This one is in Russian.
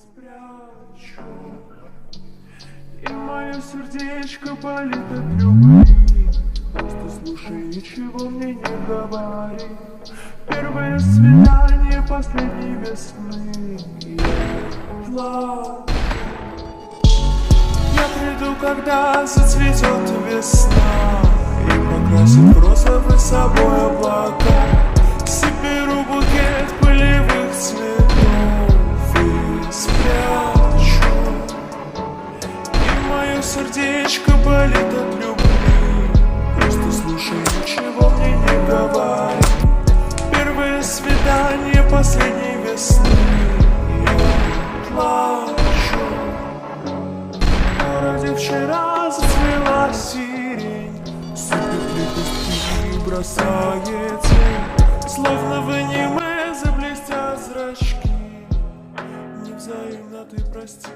спрячу, и мое сердечко болит от любви. Просто слушай, ничего мне не говори. Первое свидание последней весны. Я плачу. Я приду, когда зацветет весна и покрасит в розовый собой облака. Соберу букет полевых цветов и спрячу. И мое сердечко болит от любви. Просто слушай, ничего мне не говори. Первое свидание последней весны. Я плачу. В городе вчера зацвела сирень, сыпет лепестки, бросает тень. Словно в аниме заблестят зрачки. Невзаимно ты прости.